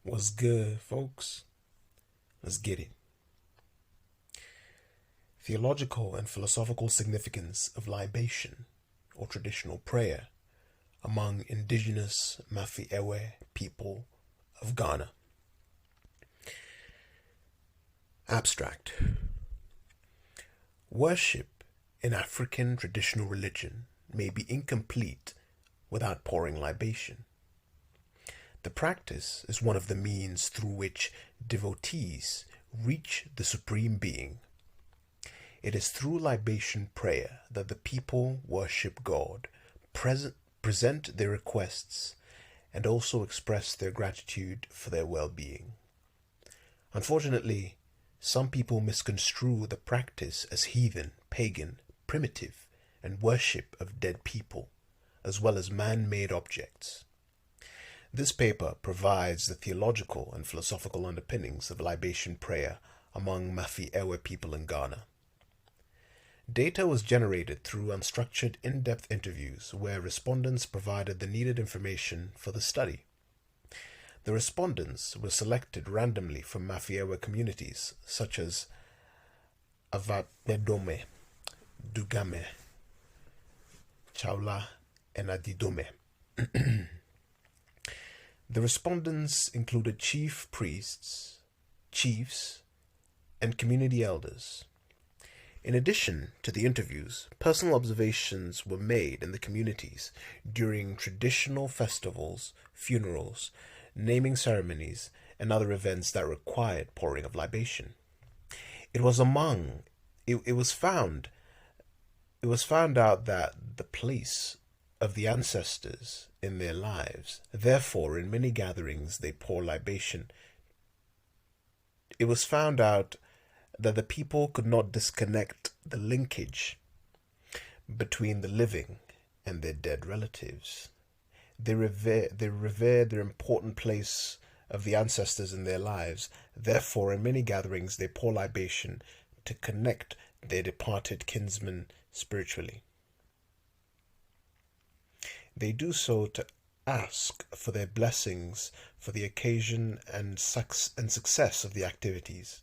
What's good, folks? Let's get it. Theological and philosophical significance of libation, or traditional prayer, among indigenous Mafi-Ewe people of Ghana. Abstract. Worship in African traditional religion may be incomplete without pouring libation. The practice is one of the means through which devotees reach the Supreme Being. It is through libation prayer that the people worship God, present their requests, and also express their gratitude for their well-being. Unfortunately, some people misconstrue the practice as heathen, pagan, primitive, and worship of dead people, as well as man-made objects. This paper provides the theological and philosophical underpinnings of libation prayer among Mafi-Ewe people in Ghana. Data was generated through unstructured, in-depth interviews where respondents provided the needed information for the study. The respondents were selected randomly from Mafi-Ewe communities such as Avapedome, Dugame, Chaula, and Adidome. The respondents included chief priests, chiefs, and community elders. In addition to the interviews, personal observations were made in the communities during traditional festivals, funerals, naming ceremonies, and other events that required pouring of libation. It was found out that the place of the ancestors in their lives. Therefore, in many gatherings, they pour libation. It was found out that the people could not disconnect the linkage between the living and their dead relatives. They revere their important place of the ancestors in their lives. Therefore, in many gatherings, they pour libation to connect their departed kinsmen spiritually. They do so to ask for their blessings for the occasion and success of the activities.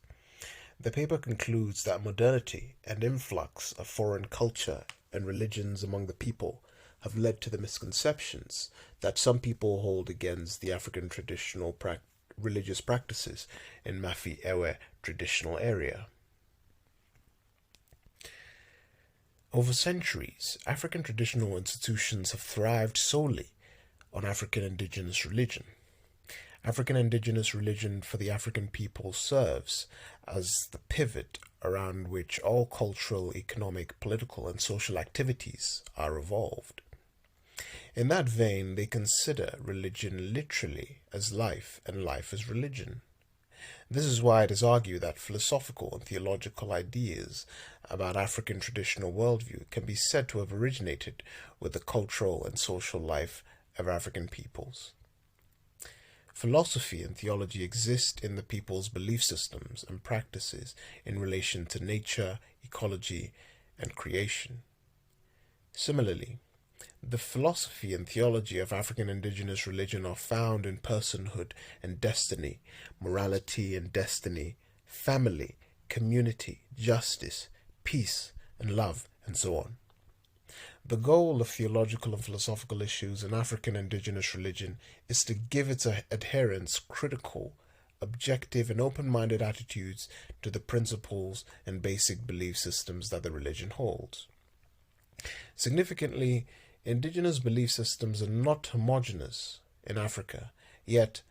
The paper concludes that modernity and influx of foreign culture and religions among the people have led to the misconceptions that some people hold against the African traditional religious practices in Mafi-Ewe traditional area. Over centuries, African traditional institutions have thrived solely on African indigenous religion. African indigenous religion for the African people serves as the pivot around which all cultural, economic, political, and social activities are evolved. In that vein, they consider religion literally as life and life as religion. This is why it is argued that philosophical and theological ideas about African traditional worldview can be said to have originated with the cultural and social life of African peoples. Philosophy and theology exist in the people's belief systems and practices in relation to nature, ecology, and creation. Similarly, the philosophy and theology of African indigenous religion are found in personhood and destiny, morality and destiny, family, community, justice, peace, and love, and so on. The goal of theological and philosophical issues in African indigenous religion is to give its adherents critical, objective, and open-minded attitudes to the principles and basic belief systems that the religion holds. Significantly, indigenous belief systems are not homogeneous in Africa, yet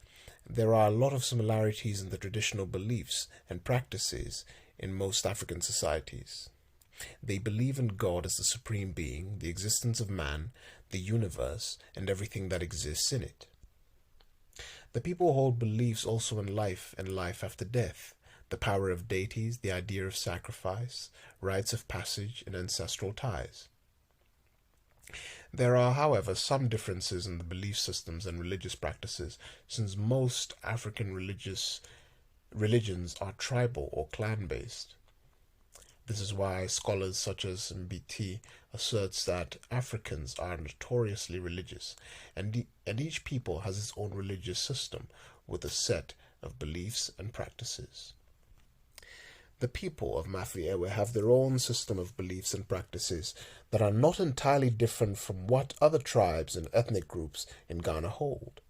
there are a lot of similarities in the traditional beliefs and practices in most African societies. They believe in God as the supreme being, the existence of man, the universe, and everything that exists in it. The people hold beliefs also in life and life after death, the power of deities, the idea of sacrifice, rites of passage, and ancestral ties. There are, however, some differences in the belief systems and religious practices, since most African religions are tribal or clan-based. This is why scholars such as MBT asserts that Africans are notoriously religious, and each people has its own religious system, with a set of beliefs and practices. The people of Mafi-Ewe have their own system of beliefs and practices that are not entirely different from what other tribes and ethnic groups in Ghana hold.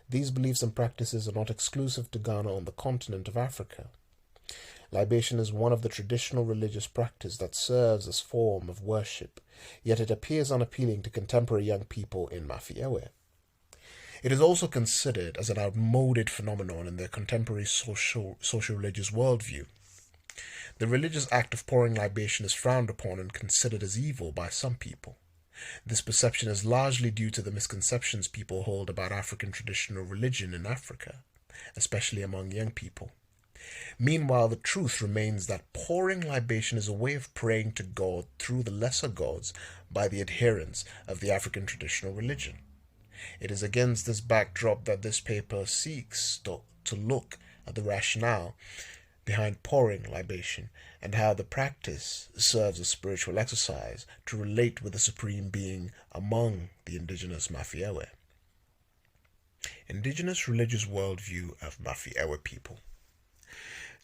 These beliefs and practices are not exclusive to Ghana on the continent of Africa. Libation is one of the traditional religious practices that serves as form of worship, yet it appears unappealing to contemporary young people in Mafi-Ewe. It is also considered as an outmoded phenomenon in their contemporary social-religious worldview. The religious act of pouring libation is frowned upon and considered as evil by some people. This perception is largely due to the misconceptions people hold about African traditional religion in Africa, especially among young people. Meanwhile, the truth remains that pouring libation is a way of praying to God through the lesser gods by the adherents of the African traditional religion. It is against this backdrop that this paper seeks to look at the rationale behind pouring libation and how the practice serves as spiritual exercise to relate with the Supreme Being among the indigenous Mafi-Ewe. Indigenous religious worldview of Mafi-Ewe people.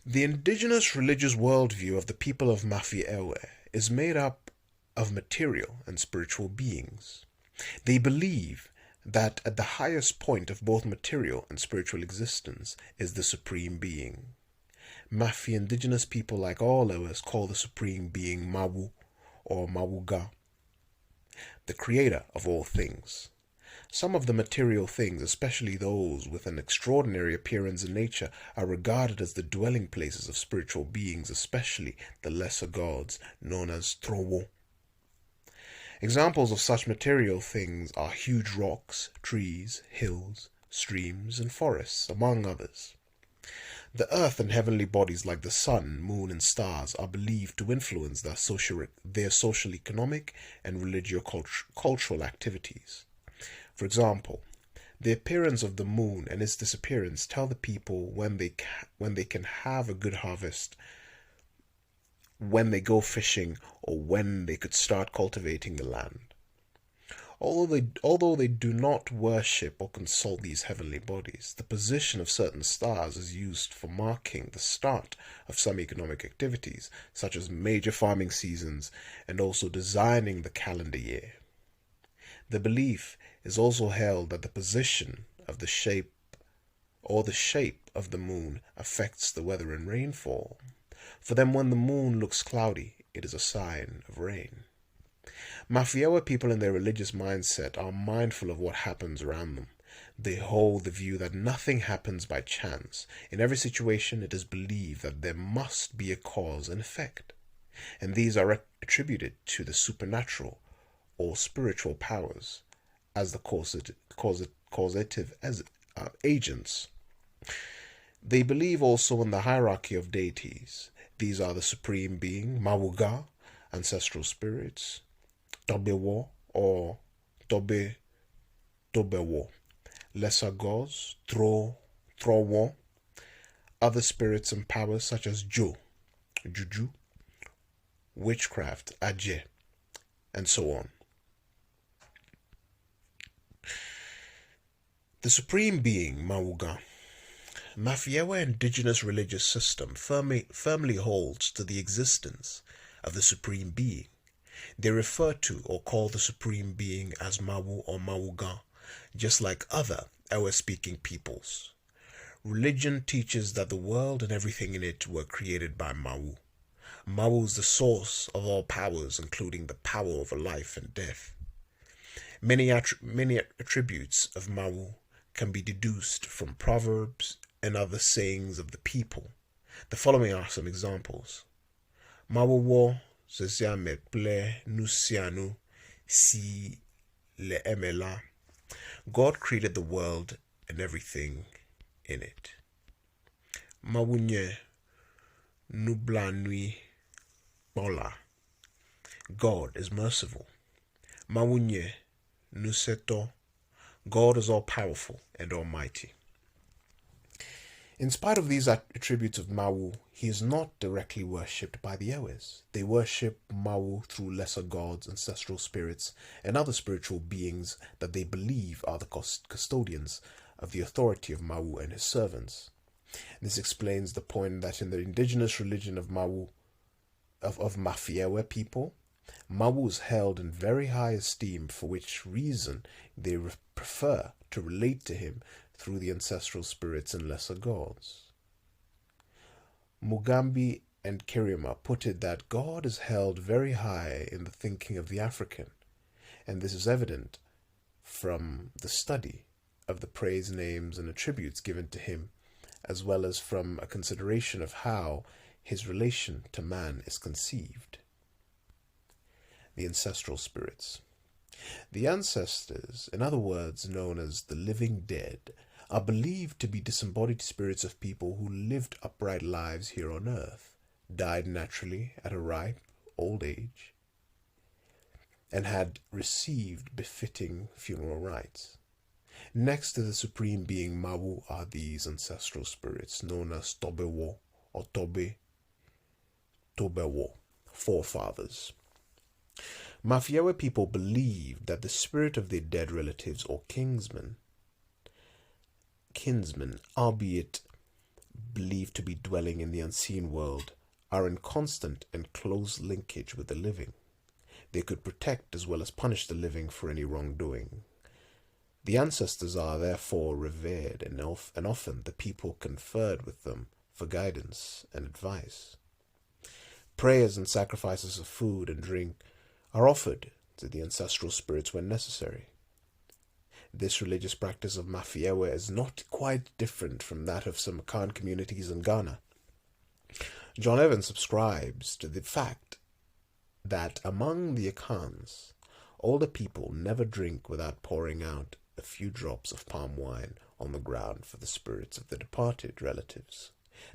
The indigenous religious worldview of the people of Mafi-Ewe is made up of material and spiritual beings. They believe that at the highest point of both material and spiritual existence is the Supreme Being. Mafi indigenous people, like all others, call the Supreme Being Mawu or Mawuga, the creator of all things. Some of the material things, especially those with an extraordinary appearance in nature, are regarded as the dwelling places of spiritual beings, especially the lesser gods, known as Trowo. Examples of such material things are huge rocks, trees, hills, streams, and forests, among others. The earth and heavenly bodies like the sun, moon, and stars are believed to influence their social, economic, and cultural activities. For example, the appearance of the moon and its disappearance tell the people when they can have a good harvest, when they go fishing, or when they could start cultivating the land. Although they do not worship or consult these heavenly bodies, the position of certain stars is used for marking the start of some economic activities, such as major farming seasons, and also designing the calendar year. The belief is also held that the position of the shape of the moon affects the weather and rainfall. For them, when the moon looks cloudy, it is a sign of rain. Mafi-Ewe people in their religious mindset are mindful of what happens around them. They hold the view that nothing happens by chance. In every situation, it is believed that there must be a cause and effect, and these are attributed to the supernatural or spiritual powers as the causative agents. They believe also in the hierarchy of deities. These are the Supreme Being, Mawuga, ancestral spirits, Tobewo or Tobewo, lesser gods, Trowo, other spirits and powers such as Juju, witchcraft, Aje, and so on. The Supreme Being, Mawuga. Mafi-Ewe indigenous religious system firmly holds to the existence of the Supreme Being. They refer to or call the Supreme Being as Mawu or Mawuga, just like other Ewe-speaking peoples. Religion teaches that the world and everything in it were created by Mawu. Mawu is the source of all powers, including the power over life and death. Many attributes of Mawu can be deduced from proverbs and other sayings of the people. The following are some examples. Mawu wo sesia me ple nusianu si le emela. God created the world and everything in it. Mawu nye nubla nui bola. God is merciful. Mawu nye nuseto. God is all-powerful and almighty. In spite of these attributes of Mawu, he is not directly worshipped by the Ewes. They worship Mawu through lesser gods, ancestral spirits, and other spiritual beings that they believe are the custodians of the authority of Mawu and his servants. This explains the point that in the indigenous religion of Mafi-Ewe people, Mawu is held in very high esteem, for which reason they prefer to relate to him through the ancestral spirits and lesser gods. Mugambi and Kirima put it that God is held very high in the thinking of the African, and this is evident from the study of the praise names and attributes given to him, as well as from a consideration of how his relation to man is conceived. The ancestral spirits. The ancestors, in other words known as the living dead, are believed to be disembodied spirits of people who lived upright lives here on earth, died naturally at a ripe old age, and had received befitting funeral rites. Next to the supreme being Mawu are these ancestral spirits known as Tobewo or Tobewo, forefathers. Mafi-Ewe people believed that the spirit of their dead relatives or kinsmen, albeit believed to be dwelling in the unseen world, are in constant and close linkage with the living. They could protect as well as punish the living for any wrongdoing. The ancestors are therefore revered, and often the people conferred with them for guidance and advice. Prayers and sacrifices of food and drink are offered to the ancestral spirits when necessary. This religious practice of Mafi-Ewe is not quite different from that of some Akan communities in Ghana. John Evans subscribes to the fact that among the Akans, older people never drink without pouring out a few drops of palm wine on the ground for the spirits of the departed relatives.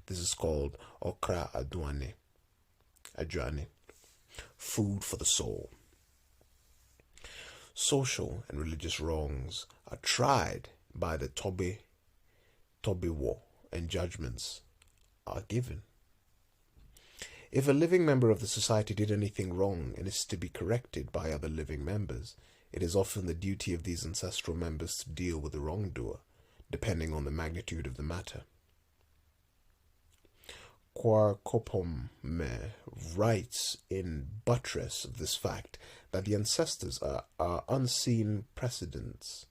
This is called okra adwane, food for the soul. Social and religious wrongs are tried by the Tobewo, and judgments are given. If a living member of the society did anything wrong and is to be corrected by other living members, it is often the duty of these ancestral members to deal with the wrongdoer, depending on the magnitude of the matter. Kwakopome writes in buttress of this fact that the ancestors are unseen presidents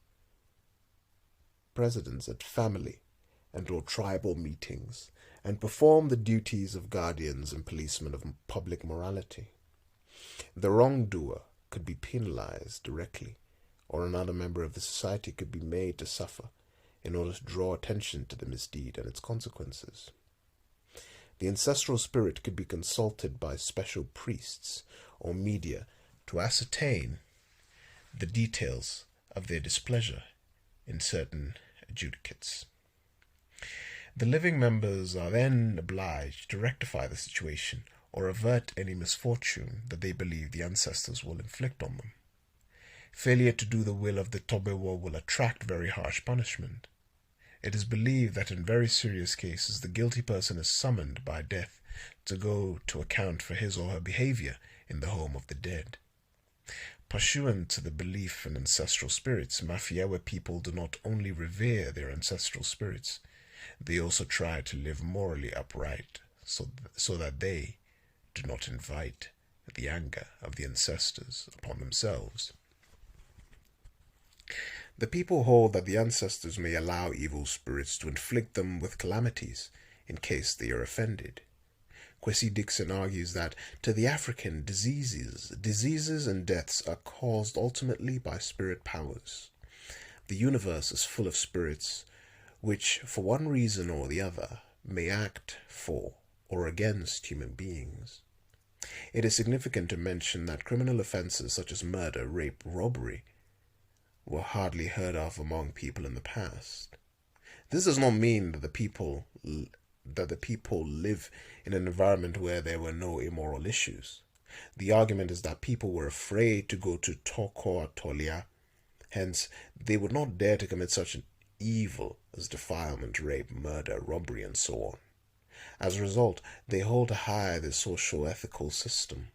at family and or tribal meetings, and perform the duties of guardians and policemen of public morality. The wrongdoer could be penalized directly, or another member of the society could be made to suffer in order to draw attention to the misdeed and its consequences. The ancestral spirit could be consulted by special priests or media to ascertain the details of their displeasure in certain adjudicates. The living members are then obliged to rectify the situation or avert any misfortune that they believe the ancestors will inflict on them. Failure to do the will of the Tobewo will attract very harsh punishment. It is believed that in very serious cases the guilty person is summoned by death to go to account for his or her behavior in the home of the dead. Pursuant to the belief in ancestral spirits, Mafi-Ewe people do not only revere their ancestral spirits, they also try to live morally upright so that they do not invite the anger of the ancestors upon themselves. The people hold that the ancestors may allow evil spirits to inflict them with calamities in case they are offended. Kwesi Dixon argues that to the African, diseases and deaths are caused ultimately by spirit powers. The universe is full of spirits which, for one reason or the other, may act for or against human beings. It is significant to mention that criminal offenses such as murder, rape, robbery were hardly heard of among people in the past. This does not mean that the people live in an environment where there were no immoral issues. The argument is that people were afraid to go to Toko or Tolia, hence they would not dare to commit such an evil as defilement, rape, murder, robbery, and so on. As a result, they hold high the social ethical system.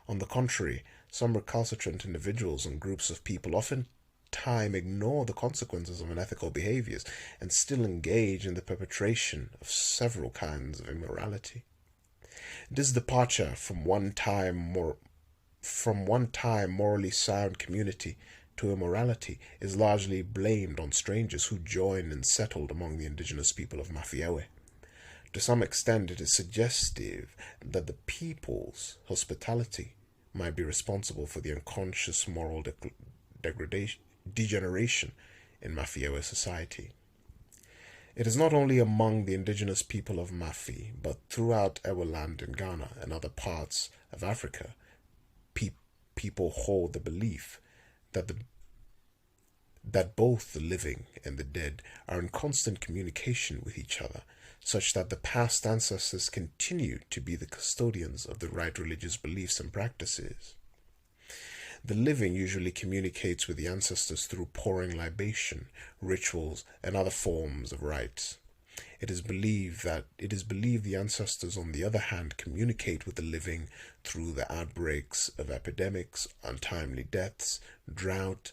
On the contrary, some recalcitrant individuals and groups of people often time ignore the consequences of unethical behaviors and still engage in the perpetration of several kinds of immorality. This departure from one time morally sound community to immorality is largely blamed on strangers who joined and settled among the indigenous people of Mafi-Ewe. To some extent, it is suggestive that the people's hospitality might be responsible for the unconscious moral degeneration in Mafi-Ewe society. It is not only among the indigenous people of Mafi, but throughout Ewe land in Ghana and other parts of Africa, people hold the belief that both the living and the dead are in constant communication with each other, such that the past ancestors continue to be the custodians of the right religious beliefs and practices. The living usually communicates with the ancestors through pouring libation, rituals, and other forms of rites. It is believed the ancestors, on the other hand, communicate with the living through the outbreaks of epidemics, untimely deaths, drought,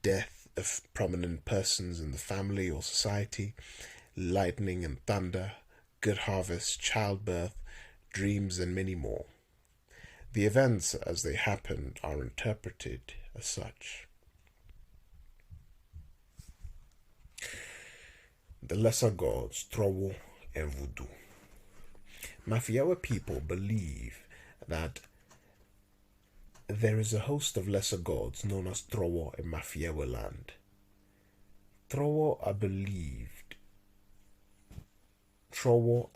death of prominent persons in the family or society, lightning and thunder, good harvest, childbirth, dreams, and many more. The events as they happened are interpreted as such. The lesser gods, Trowo and Voodoo. Mafi-Ewe people believe that there is a host of lesser gods known as Trowo in Mafi-Ewe land. Trowo are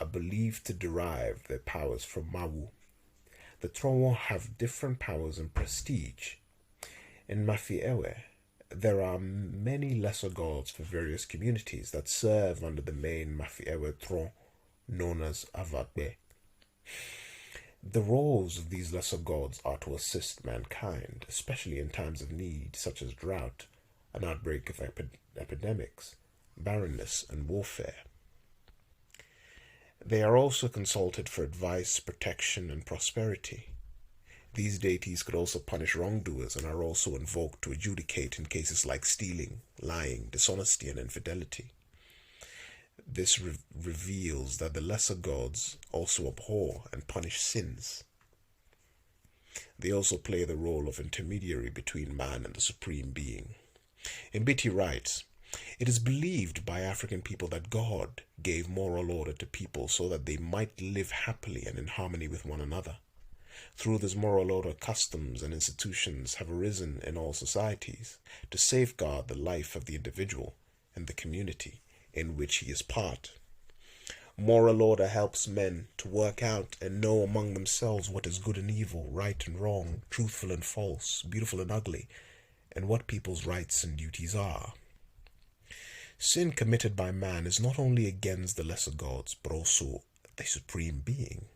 believed to derive their powers from Mawu. The Trowo have different powers and prestige. In Mafi-Ewe, there are many lesser gods for various communities that serve under the main Mafi-Ewe throne known as Avakbe. The roles of these lesser gods are to assist mankind, especially in times of need such as drought, an outbreak of epidemics, barrenness, and warfare. They are also consulted for advice, protection, and prosperity. These deities could also punish wrongdoers and are also invoked to adjudicate in cases like stealing, lying, dishonesty, and infidelity. This reveals that the lesser gods also abhor and punish sins. They also play the role of intermediary between man and the Supreme Being. Mbiti writes, "It is believed by African people that God gave moral order to people so that they might live happily and in harmony with one another. Through this moral order, customs and institutions have arisen in all societies to safeguard the life of the individual and the community in which he is part. Moral order helps men to work out and know among themselves what is good and evil, right and wrong, truthful and false, beautiful and ugly, and what people's rights and duties are. Sin committed by man is not only against the lesser gods, but also the Supreme Being.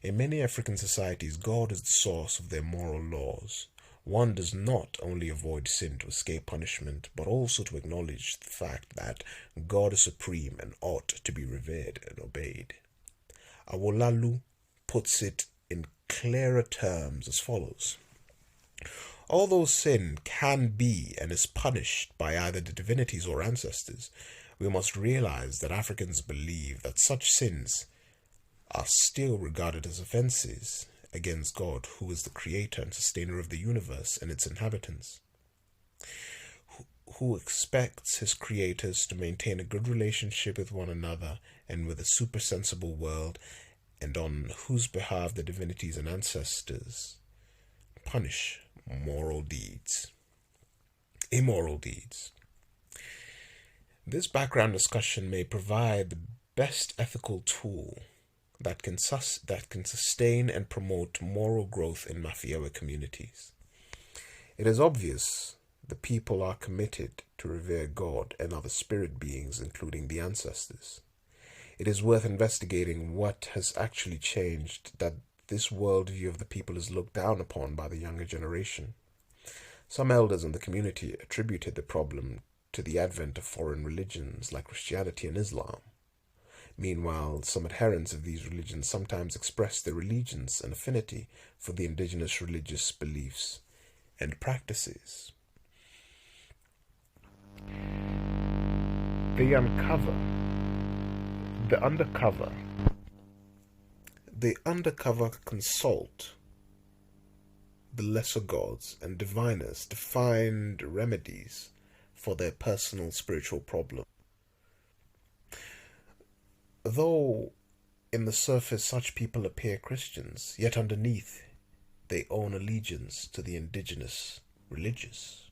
In many African societies, God is the source of their moral laws. One does not only avoid sin to escape punishment, but also to acknowledge the fact that God is supreme and ought to be revered and obeyed." Awolalu puts it in clearer terms as follows. "Although sin can be and is punished by either the divinities or ancestors, we must realize that Africans believe that such sins are still regarded as offenses against God, who is the creator and sustainer of the universe and its inhabitants, who expects his creators to maintain a good relationship with one another and with a supersensible world, and on whose behalf the divinities and ancestors punish immoral deeds. This background discussion may provide the best ethical tool that can sustain and promote moral growth in Mafi-Ewe communities. It is obvious the people are committed to revere God and other spirit beings, including the ancestors. It is worth investigating what has actually changed that this worldview of the people is looked down upon by the younger generation. Some elders in the community attributed the problem to the advent of foreign religions like Christianity and Islam. Meanwhile, some adherents of these religions sometimes express their allegiance and affinity for the indigenous religious beliefs and practices. They undercover consult the lesser gods and diviners to find remedies for their personal spiritual problems. Though in the surface such people appear Christians, yet underneath they own allegiance to the indigenous religious.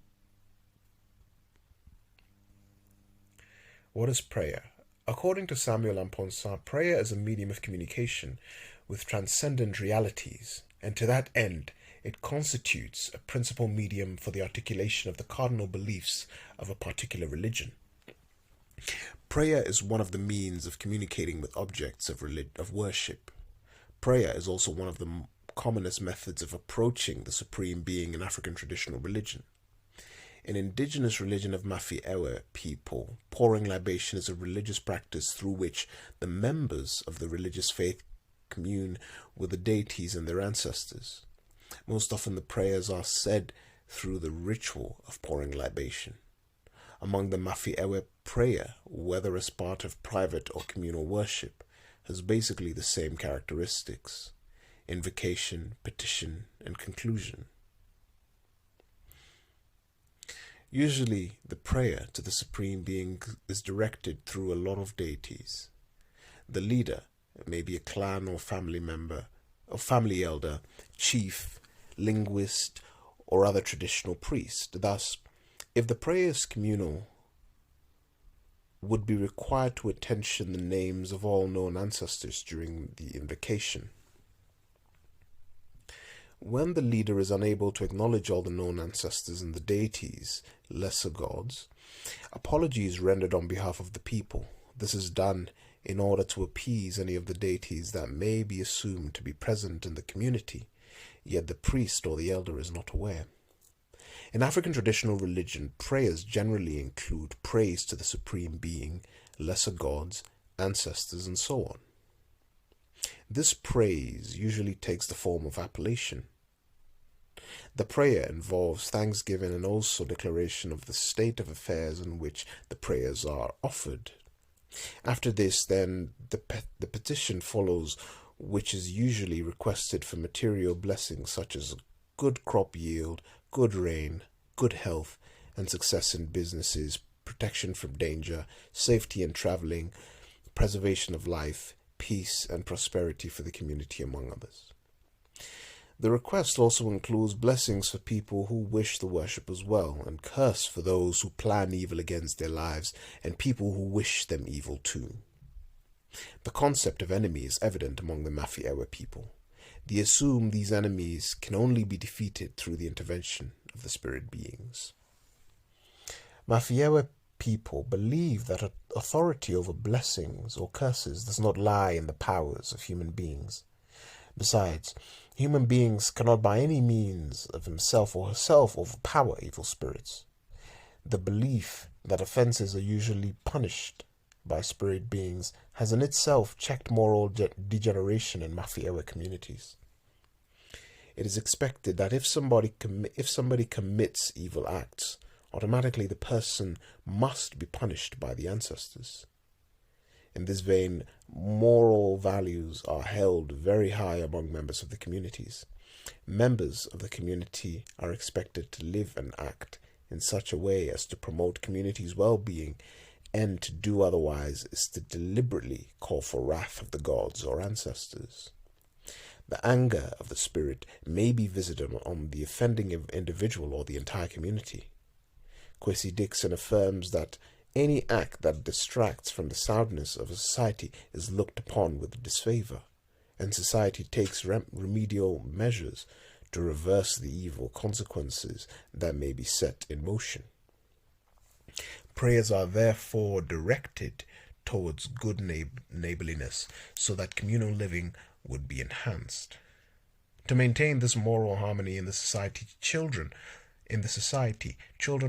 What is prayer? According to Samuel Amponsah, prayer is a medium of communication with transcendent realities, and to that end, it constitutes a principal medium for the articulation of the cardinal beliefs of a particular religion. Prayer is one of the means of communicating with objects of worship. Prayer is also one of the commonest methods of approaching the Supreme Being in African traditional religion. In indigenous religion of Mafi-Ewe people, pouring libation is a religious practice through which the members of the religious faith commune with the deities and their ancestors. Most often the prayers are said through the ritual of pouring libation. Among the Mafi-Ewe, prayer, whether as part of private or communal worship, has basically the same characteristics: invocation, petition, and conclusion. Usually, the prayer to the Supreme Being is directed through a lot of deities. The leader may be a clan or family member, or family elder, chief, linguist, or other traditional priest. Thus, if the prayer is communal, would be required to attention the names of all known ancestors during the invocation. When the leader is unable to acknowledge all the known ancestors and the deities, lesser gods, apology is rendered on behalf of the people. This is done in order to appease any of the deities that may be assumed to be present in the community, yet the priest or the elder is not aware. In African traditional religion, prayers generally include praise to the Supreme Being, lesser gods, ancestors, and so on. This praise usually takes the form of appellation. The prayer involves thanksgiving and also declaration of the state of affairs in which the prayers are offered. After this, then, the petition follows, which is usually requested for material blessings such as good crop yield, good rain, good health, and success in businesses, protection from danger, safety in traveling, preservation of life, peace, and prosperity for the community, among others. The request also includes blessings for people who wish the worshippers well, and curse for those who plan evil against their lives, and people who wish them evil too. The concept of enemy is evident among the Mafi-Ewe people. They assume these enemies can only be defeated through the intervention of the spirit beings. Mafi-Ewe people believe that authority over blessings or curses does not lie in the powers of human beings. Besides, human beings cannot by any means of himself or herself overpower evil spirits. The belief that offenses are usually punished by spirit beings has in itself checked moral degeneration in Mafi-Ewe communities. It is expected that if somebody commits evil acts, automatically the person must be punished by the ancestors. In this vein, moral values are held very high among members of the communities. Members of the community are expected to live and act in such a way as to promote community's well-being, and to do otherwise is to deliberately call for wrath of the gods or ancestors. The anger of the spirit may be visited on the offending individual or the entire community. Kwesi Dixon affirms that any act that distracts from the soundness of a society is looked upon with disfavor, and society takes remedial measures to reverse the evil consequences that may be set in motion. Prayers are therefore directed towards good neighborliness, so that communal living would be enhanced. To maintain this moral harmony in the society, children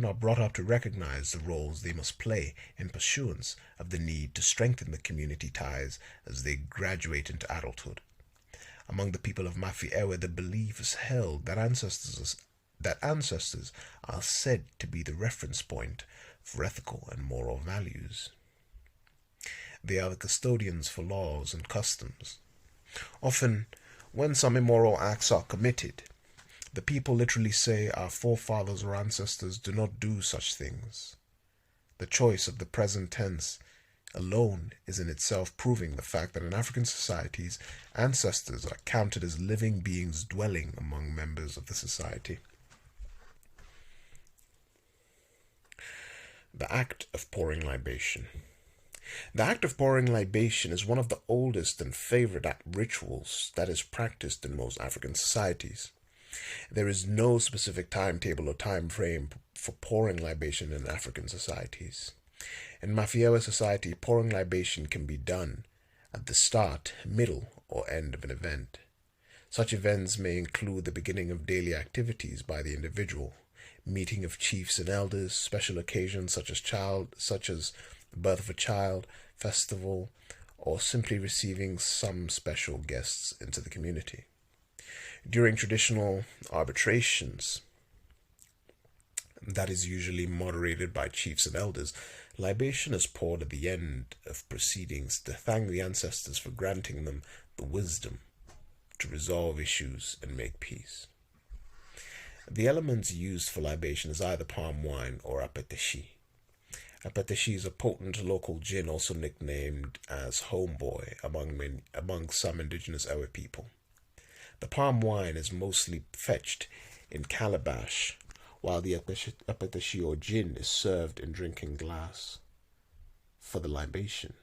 are brought up to recognize the roles they must play in pursuance of the need to strengthen the community ties as they graduate into adulthood. Among the people of Mafi-Ewe, the belief is held that ancestors are said to be the reference point for ethical and moral values. They are the custodians for laws and customs. Often, when some immoral acts are committed, the people literally say our forefathers or ancestors do not do such things. The choice of the present tense alone is in itself proving the fact that in African societies, ancestors are counted as living beings dwelling among members of the society. The act of pouring libation. The act of pouring libation is one of the oldest and favorite rituals that is practiced in most African societies. There is no specific timetable or time frame for pouring libation in African societies. In Mafi-Ewe society, pouring libation can be done at the start, middle, or end of an event. Such events may include the beginning of daily activities by the individual, meeting of chiefs and elders, special occasions such as the birth of a child, festival, or simply receiving some special guests into the community. During traditional arbitrations, that is usually moderated by chiefs and elders, libation is poured at the end of proceedings to thank the ancestors for granting them the wisdom to resolve issues and make peace. The elements used for libation is either palm wine or apeteshi. Apeteshi is a potent local gin, also nicknamed as homeboy among some indigenous Ewe people. The palm wine is mostly fetched in calabash, while the apeteshi or gin is served in drinking glass for the libation.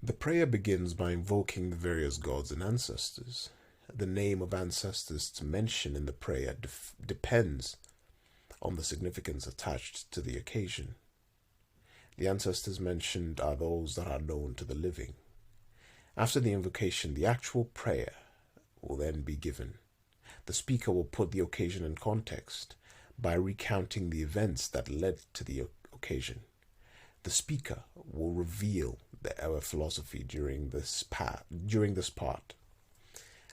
The prayer begins by invoking the various gods and ancestors. The name of ancestors to mention in the prayer depends on the significance attached to the occasion. The ancestors mentioned are those that are known to the living. After the invocation, the actual prayer will then be given. The speaker will put the occasion in context by recounting the events that led to the occasion. The speaker will reveal the Ewe philosophy during this part.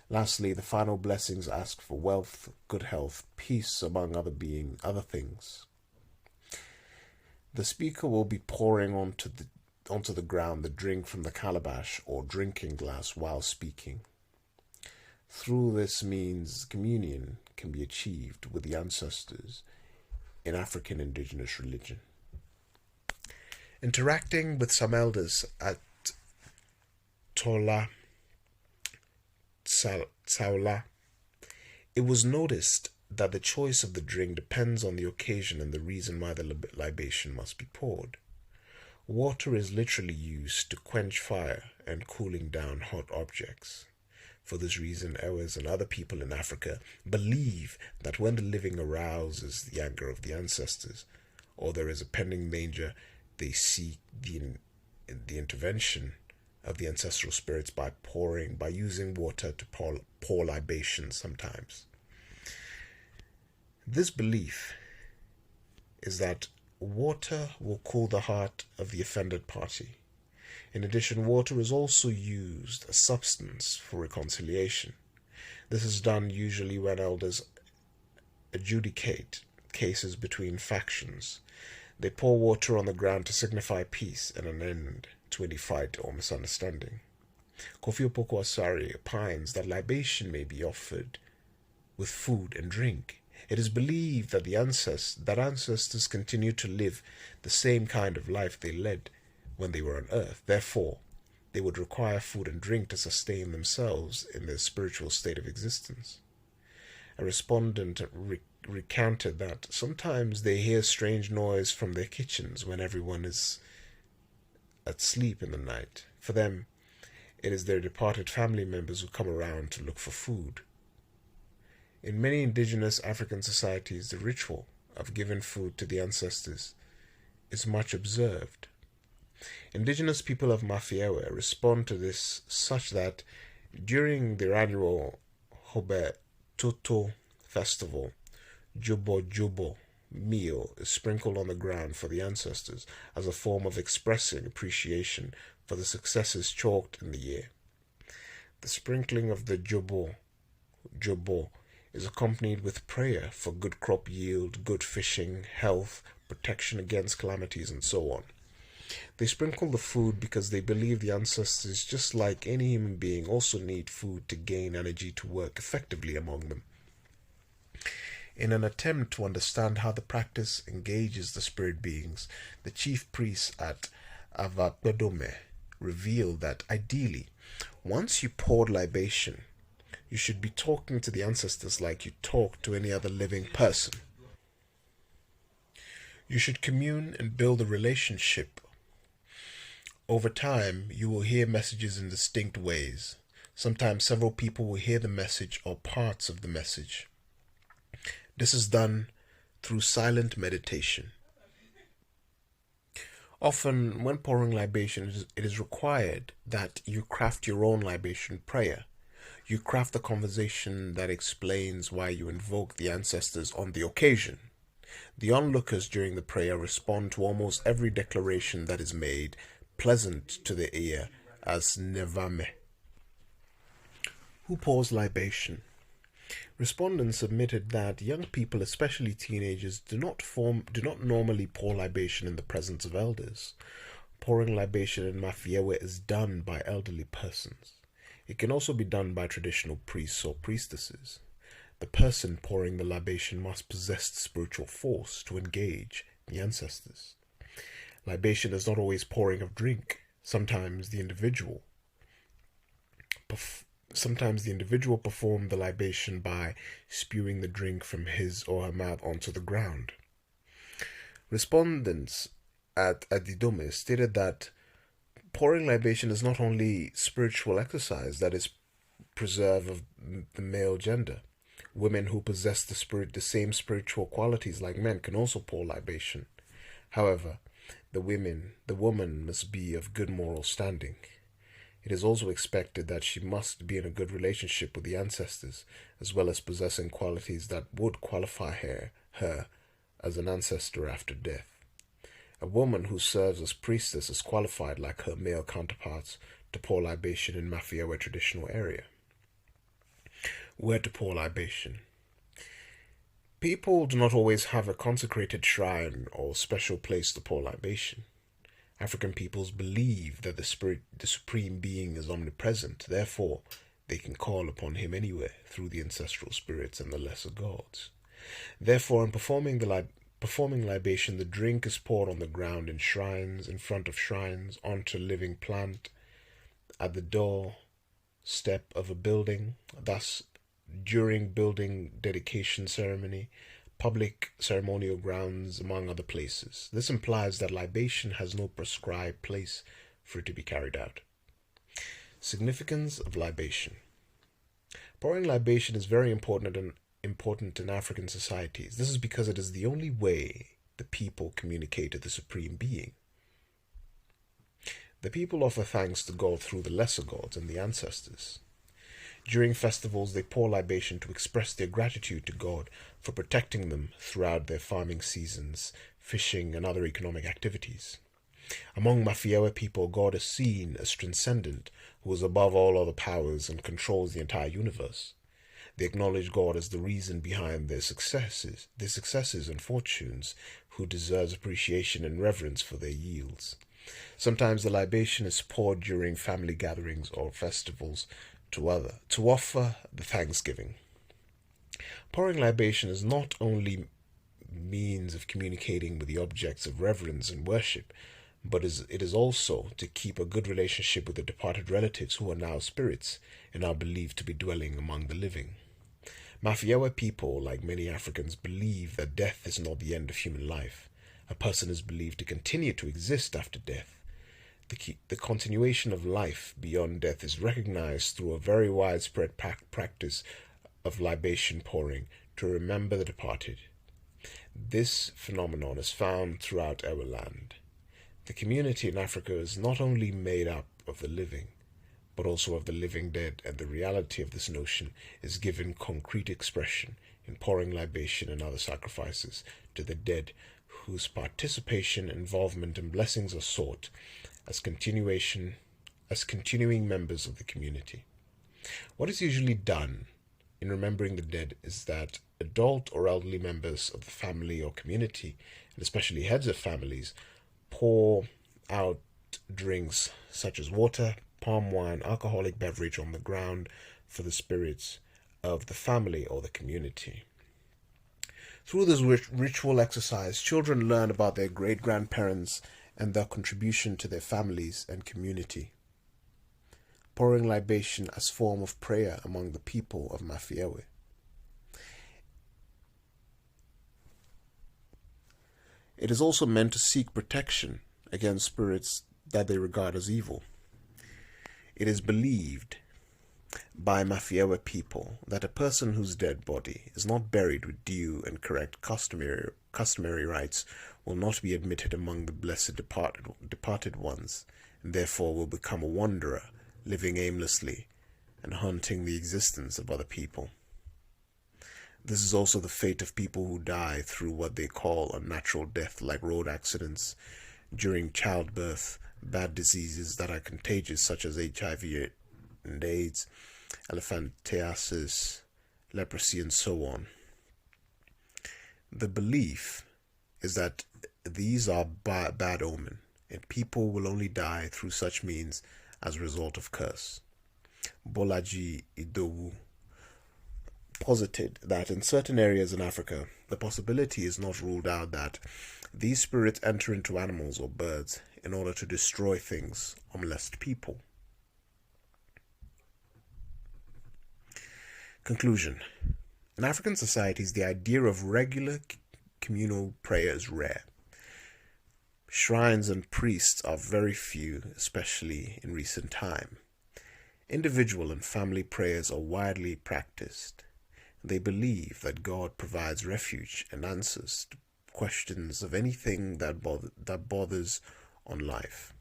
Lastly, the final blessings ask for wealth, good health, peace, among other things. The speaker will be pouring onto the ground the drink from the calabash or drinking glass while speaking. Through this means, communion can be achieved with the ancestors in African indigenous religion. Interacting with some elders at Tola Tsaula, it was noticed that the choice of the drink depends on the occasion and the reason why the libation must be poured. Water is literally used to quench fire and cooling down hot objects. For this reason, Ewes and other people in Africa believe that when the living arouses the anger of the ancestors, or there is a pending danger, they seek the intervention of the ancestral spirits by using water to pour libations sometimes. This belief is that water will cool the heart of the offended party. In addition, water is also used as substance for reconciliation. This is done usually when elders adjudicate cases between factions. They pour water on the ground to signify peace and an end to any fight or misunderstanding. Kofi Opoku Asare opines that libation may be offered with food and drink. It is believed that ancestors continue to live the same kind of life they led when they were on earth. Therefore, they would require food and drink to sustain themselves in their spiritual state of existence. A respondent recounted that sometimes they hear strange noise from their kitchens when everyone is asleep in the night. For them, it is their departed family members who come around to look for food. In many indigenous African societies, the ritual of giving food to the ancestors is much observed. Indigenous people of Mafi-Ewe respond to this such that during their annual Hobe Toto festival, Jobo meal is sprinkled on the ground for the ancestors as a form of expressing appreciation for the successes chalked in the year. The sprinkling of the Jobo is accompanied with prayer for good crop yield, good fishing, health, protection against calamities, and so on. They sprinkle the food because they believe the ancestors, just like any human being, also need food to gain energy to work effectively among them. In an attempt to understand how the practice engages the spirit beings, the chief priests at Avapedome revealed that ideally, once you poured libation, you should be talking to the ancestors like you talk to any other living person. You should commune and build a relationship. Over time, you will hear messages in distinct ways. Sometimes several people will hear the message or parts of the message. This is done through silent meditation. Often, when pouring libation, it is required that you craft your own libation prayer. You craft a conversation that explains why you invoke the ancestors on the occasion. The onlookers during the prayer respond to almost every declaration that is made, pleasant to the ear, as nevame. Who pours libation? Respondents admitted that young people, especially teenagers, do not normally pour libation in the presence of elders. Pouring libation in Mafi-Ewe is done by elderly persons. It can also be done by traditional priests or priestesses. The person pouring the libation must possess the spiritual force to engage the ancestors. Libation is not always pouring of drink. Sometimes the individual performed the libation by spewing the drink from his or her mouth onto the ground. Respondents at Adidome stated that pouring libation is not only spiritual exercise that is preserve of the male gender. Women who possess the same spiritual qualities like men can also pour libation. However, the woman must be of good moral standing. It is also expected that she must be in a good relationship with the ancestors, as well as possessing qualities that would qualify her as an ancestor after death. A woman who serves as priestess is qualified, like her male counterparts, to pour libation in Mafi-Ewe traditional area. Where to pour libation? People do not always have a consecrated shrine or special place to pour libation. African peoples believe that the Supreme Being is omnipresent, therefore they can call upon him anywhere through the ancestral spirits and the lesser gods. Therefore, in performing libation, the drink is poured on the ground in shrines, in front of shrines, onto living plant, at the door step of a building, thus during building dedication ceremony, public ceremonial grounds, among other places. This implies that libation has no prescribed place for it to be carried out. Significance of libation. Pouring libation is very important in African societies. This is because it is the only way the people communicate to the Supreme Being. The people offer thanks to God through the lesser gods and the ancestors. During festivals, they pour libation to express their gratitude to God for protecting them throughout their farming seasons, fishing, and other economic activities. Among Mafi-Ewe people, God is seen as transcendent, who is above all other powers and controls the entire universe. They acknowledge God as the reason behind their successes and fortunes, who deserves appreciation and reverence for their yields. Sometimes the libation is poured during family gatherings or festivals to offer the thanksgiving. Pouring libation is not only means of communicating with the objects of reverence and worship, but it is also to keep a good relationship with the departed relatives who are now spirits and are believed to be dwelling among the living. Mafi-Ewe people, like many Africans, believe that death is not the end of human life. A person is believed to continue to exist after death. The continuation of life beyond death is recognized through a very widespread practice of libation pouring to remember the departed. This phenomenon is found throughout our land. The community in Africa is not only made up of the living, but also of the living dead, and the reality of this notion is given concrete expression in pouring libation and other sacrifices to the dead, whose participation, involvement, and blessings are sought as continuing members of the community. What is usually done in remembering the dead is that adult or elderly members of the family or community, and especially heads of families, pour out drinks such as water, palm wine, alcoholic beverage on the ground for the spirits of the family or the community. Through this ritual exercise, children learn about their great-grandparents and their contribution to their families and community. Pouring libation as form of prayer among the people of Mafi-Ewe. It is also meant to seek protection against spirits that they regard as evil. It is believed by Mafi-Ewe people that a person whose dead body is not buried with due and correct customary rites will not be admitted among the blessed departed ones, and therefore will become a wanderer, living aimlessly and haunting the existence of other people. This is also the fate of people who die through what they call unnatural death, like road accidents, during childbirth, bad diseases that are contagious such as HIV and AIDS, elephantiasis, leprosy, and so on. The belief is that these are bad omen, and people will only die through such means as a result of curse. Bolaji Idowu posited that in certain areas in Africa, the possibility is not ruled out that these spirits enter into animals or birds in order to destroy things or molest people. Conclusion. In African societies, the idea of regular communal prayer is rare. Shrines and priests are very few, especially in recent time. Individual and family prayers are widely practiced. They believe that God provides refuge and answers to questions of anything that bothers on life.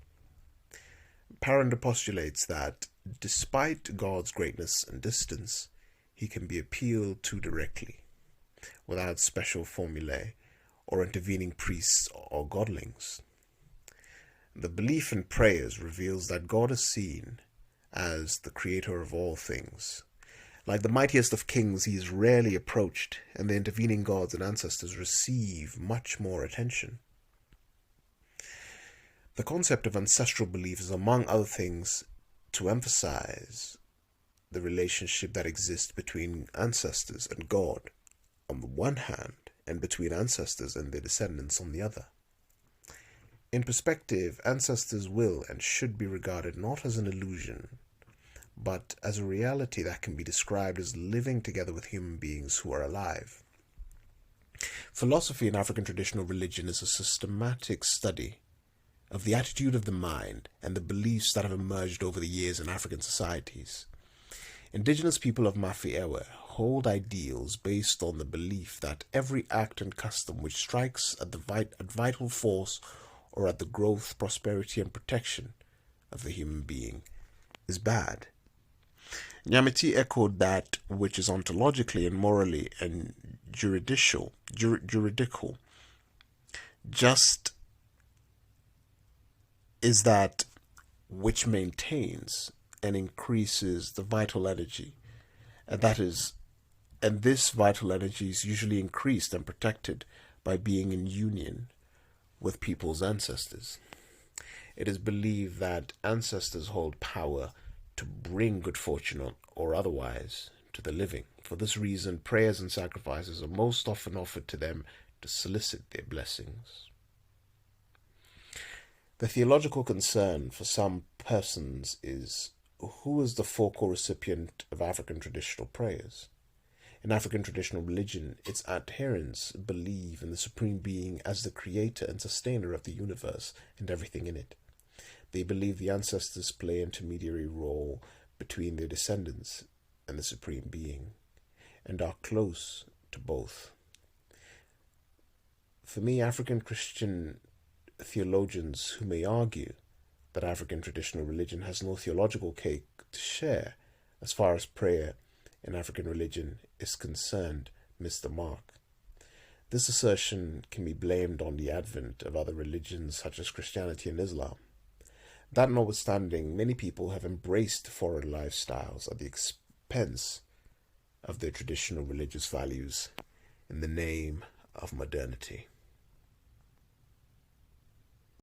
Paranda postulates that despite God's greatness and distance, he can be appealed to directly, without special formulae or intervening priests or godlings. The belief in prayers reveals that God is seen as the creator of all things. Like the mightiest of kings, he is rarely approached, and the intervening gods and ancestors receive much more attention. The concept of ancestral beliefs is, among other things, to emphasize the relationship that exists between ancestors and God on the one hand, and between ancestors and their descendants on the other. In perspective, ancestors will and should be regarded not as an illusion, but as a reality that can be described as living together with human beings who are alive. Philosophy in African traditional religion is a systematic study of the attitude of the mind and the beliefs that have emerged over the years in African societies. Indigenous people of Mafi-Ewe hold ideals based on the belief that every act and custom which strikes at the vital force or at the growth, prosperity, and protection of the human being is bad. Nyamiti echoed that which is ontologically and morally and juridical, just is that which maintains and increases the vital energy, and this vital energy is usually increased and protected by being in union with people's ancestors. It is believed that ancestors hold power to bring good fortune or otherwise to the living. For this reason, prayers and sacrifices are most often offered to them to solicit their blessings. The theological concern for some persons is, who is the focal recipient of African traditional prayers? In African traditional religion, its adherents believe in the Supreme Being as the creator and sustainer of the universe and everything in it. They believe the ancestors play an intermediary role between their descendants and the Supreme Being, and are close to both. For me, African Christian theologians who may argue that African traditional religion has no theological cake to share as far as prayer in African religion is concerned miss the mark. This assertion can be blamed on the advent of other religions such as Christianity and Islam. That notwithstanding, many people have embraced foreign lifestyles at the expense of their traditional religious values in the name of modernity.